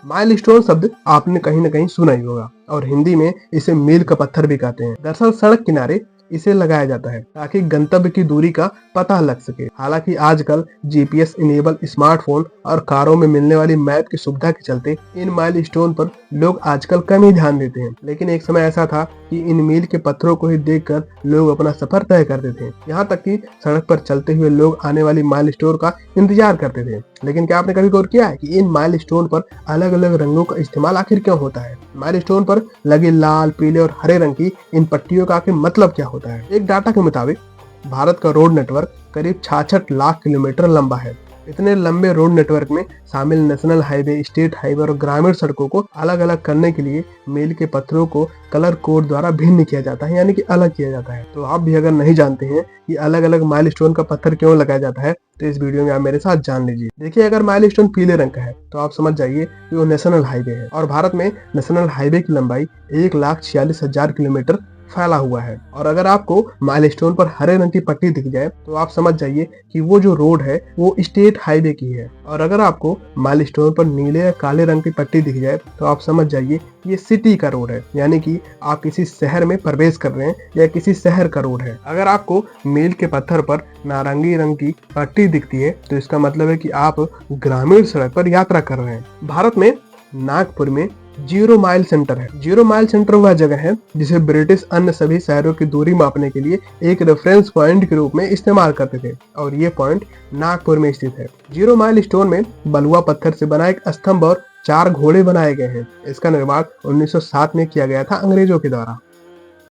Milestone शब्द आपने कहीं न कहीं सुना ही होगा और हिंदी में इसे मील का पत्थर भी कहते हैं। दरअसल सड़क किनारे इसे लगाया जाता है ताकि गंतव्य की दूरी का पता लग सके। हालांकि आजकल जीपीएस इनेबल स्मार्टफोन और कारों में मिलने वाली मैप की सुविधा के चलते इन माइलस्टोन पर लोग आजकल कम ही ध्यान देते हैं। लेकिन एक समय ऐसा था कि इन मील के पत्थरों को ही देखकर लोग अपना सफर तय करते थे। यहाँ तक कि सड़क पर चलते हुए लोग आने वाली माइलस्टोन का इंतजार करते थे। लेकिन क्या आपने कभी गौर किया है कि इन माइलस्टोन पर अलग अलग रंगों का इस्तेमाल आखिर क्यों होता है? माइलस्टोन पर लगे लाल, पीले और हरे रंग की इन पट्टियों का आखिर मतलब क्या होता है? एक डाटा के मुताबिक भारत का रोड नेटवर्क करीब 66 लाख किलोमीटर लंबा है। इतने लंबे रोड नेटवर्क में शामिल नेशनल हाईवे, स्टेट हाईवे और ग्रामीण सड़कों को अलग अलग करने के लिए मील के पत्थरों को कलर कोड द्वारा भिन्न किया जाता है, यानी कि अलग किया जाता है। तो आप भी अगर नहीं जानते हैं कि अलग अलग माइलस्टोन का पत्थर क्यों लगाया जाता है तो इस वीडियो में आप मेरे साथ जान लीजिए। देखिए, अगर माइलस्टोन पीले रंग का है तो आप समझ जाइए कि वो नेशनल हाईवे है और भारत में नेशनल हाईवे की लंबाई 1,46,000 किलोमीटर फैला हुआ है। और अगर आपको माइलस्टोन पर हरे रंग की पट्टी दिख जाए तो आप समझ जाइए कि वो जो रोड है वो स्टेट हाईवे की है। और अगर आपको माइलस्टोन पर नीले या काले रंग की पट्टी दिख जाए तो आप समझ जाइए ये सिटी का रोड है, यानी कि आप किसी शहर में प्रवेश कर रहे हैं या किसी शहर का रोड है। अगर आपको मील के पत्थर पर नारंगी रंग की पट्टी दिखती है तो इसका मतलब है कि आप ग्रामीण सड़क पर यात्रा कर रहे हैं। भारत में नागपुर में 0 माइल सेंटर है। 0 माइल सेंटर वह जगह है जिसे ब्रिटिश अन्य सभी शहरों की दूरी मापने के लिए एक रेफरेंस पॉइंट के रूप में इस्तेमाल करते थे और ये पॉइंट नागपुर में स्थित है। 0 माइल स्टोन में बलुआ पत्थर से बना एक स्तंभ और 4 घोड़े बनाए गए हैं। इसका निर्माण 1907 में किया गया था अंग्रेजों के द्वारा।